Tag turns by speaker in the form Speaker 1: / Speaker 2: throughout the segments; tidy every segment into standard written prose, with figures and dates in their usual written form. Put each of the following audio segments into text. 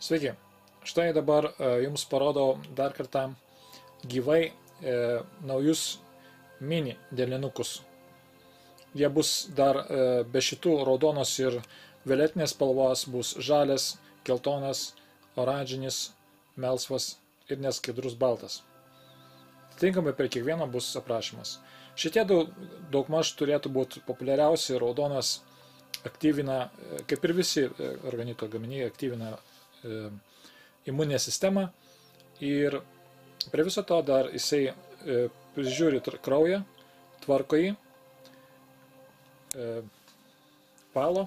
Speaker 1: Sveiki, štai dabar jums parodau dar kartą gyvai naujus mini dėlinukus. Jie bus dar be šitų raudonos ir violetinės spalvos, bus žalias, geltonas, oranžinis, melsvas ir neskaidrus baltas. Tinkamai prie kiekvieno bus aprašymas. Šitie daugmaž turėtų būti populiariausi. Raudonas aktyvina, kaip ir visi organito gaminiai, aktyvina imuninę sistemą ir prie viso to dar jisai prižiūri kraują, tvarko jį, valo,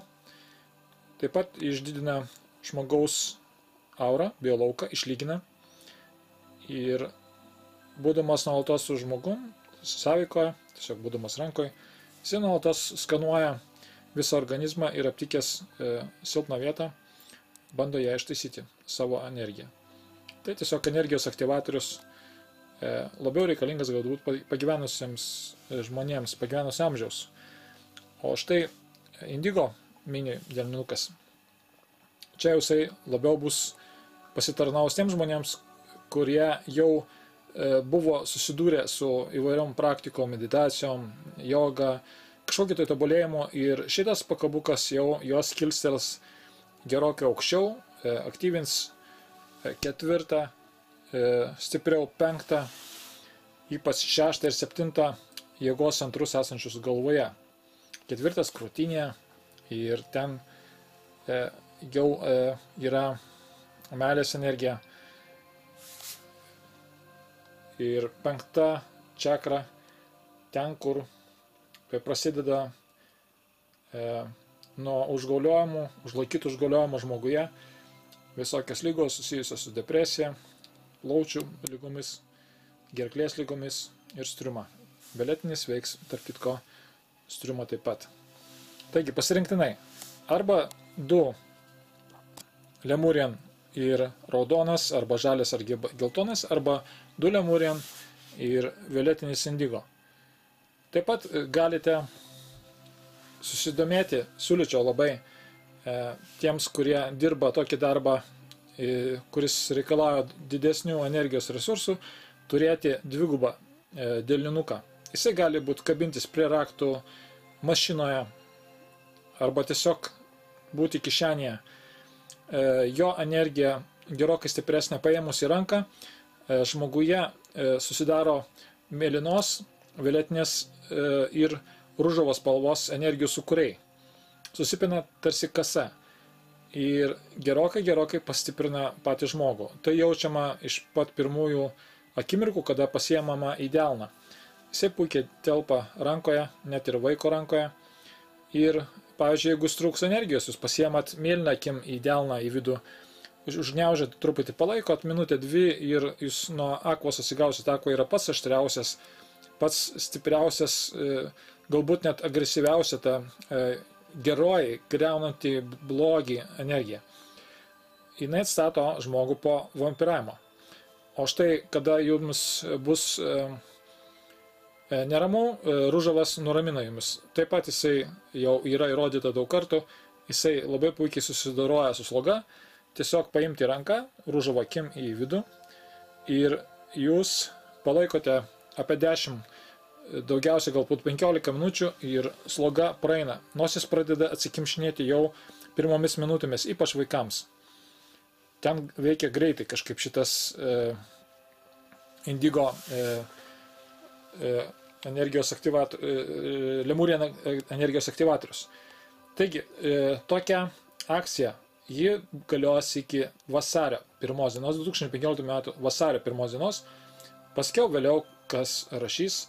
Speaker 1: taip pat išdidina žmogaus aurą, biolauką, išlygina ir būdamas nuolatos su žmogum, sąveikoje, tiesiog būdamas rankoje, jisai nuolatos skanuoja visą organizmą ir aptikęs silpną vietą, bando ją ištaisyti savo energiją. Tai tiesiog energijos aktyvatorius labiau reikalingas galbūt pagyvenusiems žmonėms, pagyvenusio amžiaus. O štai indigo mini dėlinukas. Čia jisai labiau bus pasitarnaus tiems žmonėms, kurie jau buvo susidūrę su įvairiom praktikom, meditacijom, joga, kažkokio tai tobulėjimo, ir šitas pakabukas jau jos kilstels gerokai aukščiau, aktyvins ketvirtą, stipriau penktą, ypač šeštą ir septintą jėgos centrus esančius galvoje. Ketvirtas krūtinėje ir ten jau yra meilės energija. Ir penkta čakra, ten, kur prasideda nuo užgauliojimų, užlaikytų užgauliojimų žmoguje, visokios lygos susijusios su depresija, plaučių lygomis, gerklės lygomis ir striuma. Violetinis veiks, tarp kitko, striuma taip pat. Taigi, pasirinktinai, arba du lemurian ir raudonas, arba žalias ar geltonas, arba du lemurian ir violetinis indigo. Taip pat galite susidomėti, siūlyčiau labai tiems, kurie dirba tokį darbą, kuris reikalauja didesnių energijos resursų, turėti dvigubą dėlinuką. Jisai gali būti kabintis prie raktų mašinoje arba tiesiog būti kišenėje. Jo energija gerokai stipresnė paėmus į ranką, žmoguje susidaro mėlynos, violetinės ir ružavos spalvos energijų sukūriai. Susipina tarsi kasa ir gerokai pastiprina patį žmogų. Tai jaučiama iš pat pirmųjų akimirkų, kada pasiemama į delną. Jisai puikiai telpa rankoje, net ir vaiko rankoje. Ir, pavyzdžiui, jeigu trūks energijos, jūs pasiemat mėlyną akim į delną, į vidų, užgniaužėt truputį, palaikot minutę, dvi ir jūs nuo akvos atsigausit. Akva yra pats aštriausias, pats stipriausias, galbūt net agresyviausia ta geroji, griaunanti blogį energija. Jinai atstato žmogų po vampiravimo. O štai, kada jums bus neramu, ružavas nuramina jumis. Taip pat jisai jau yra įrodyta daug kartų, jisai labai puikiai susidoroja su sloga. Tiesiog paimti ranką, ružavo akim į vidų ir jūs palaikote apie 10, daugiausiai galbūt 15 minučių ir sloga praeina. Nosis pradeda atsikimšinėti jau pirmomis minutėmis, ypač vaikams. Ten veikia greitai kažkaip šitas indigo energijos lemurian energijos aktyvatorius. Taigi, tokia akcija, ji galios iki vasario 1 dienos, 2015 metų vasario 1 dienos. Paskiau vėliau, kas rašys,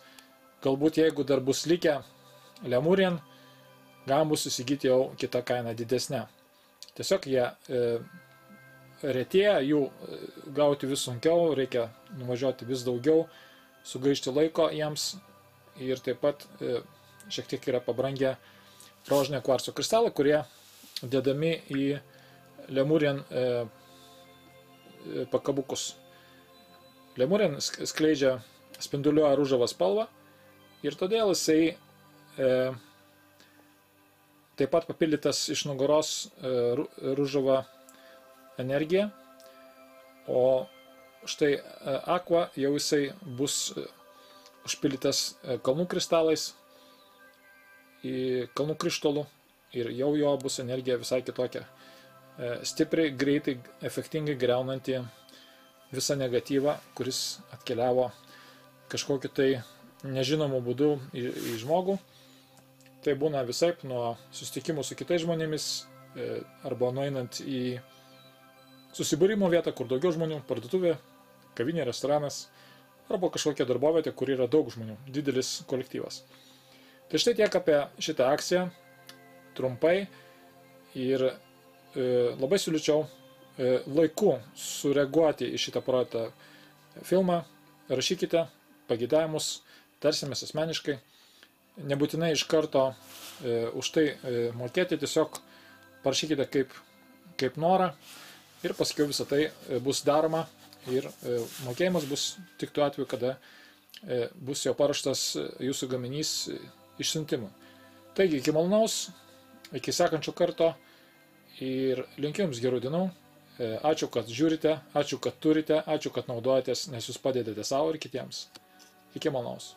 Speaker 1: galbūt jeigu dar bus likę lemurian, galima bus įsigyti jau kitą kainą didesnę. Tiesiog jie retėja, jų gauti vis sunkiau, reikia nuvažiuoti vis daugiau, sugaišti laiko jiems ir taip pat šiek tiek yra pabrangę rožinio kvarco kristalai, kurie dedami į lemurian pakabukus. Lemurian skleidžia, spinduliuoja ružavą spalvą ir todėl jisai taip pat papildytas iš nugaros ružava energiją, o štai Aqua jau jisai bus užpildytas kalnų kristalais, kalnų krištolų, ir jau jo bus energija visai kitokia. Stipriai, greitai, efektingai griaunanti visą negatyvą, kuris atkeliavo kažkokiu tai nežinomu būdu į žmogų. Tai būna visaip, nuo susitikimų su kitais žmonėmis, arba nueinant į susibūrimo vietą, kur daugiau žmonių, parduotuvė, kavinė, restoranas, arba kažkokia darbovietė, kur yra daug žmonių, didelis kolektyvas. Tai štai tiek apie šitą akciją, trumpai, ir labai siūlyčiau laiku sureaguoti į šitą projektą filmą, rašykite pageidavimus, tarsimės asmeniškai, nebūtinai iš karto už tai mokėti, tiesiog parašykite kaip norą, ir paskiau visą tai bus daroma, ir mokėjimas bus tik tuo atveju, kada bus jau paruoštas jūsų gaminys išsiuntimui. Taigi, iki malonaus, iki sekančio karto, ir linkiu jums gerų dienų. Ačiū, kad žiūrite, ačiū, kad turite, ačiū, kad naudojatės, nes jūs padedate savo ir kitiems. Iki malonaus.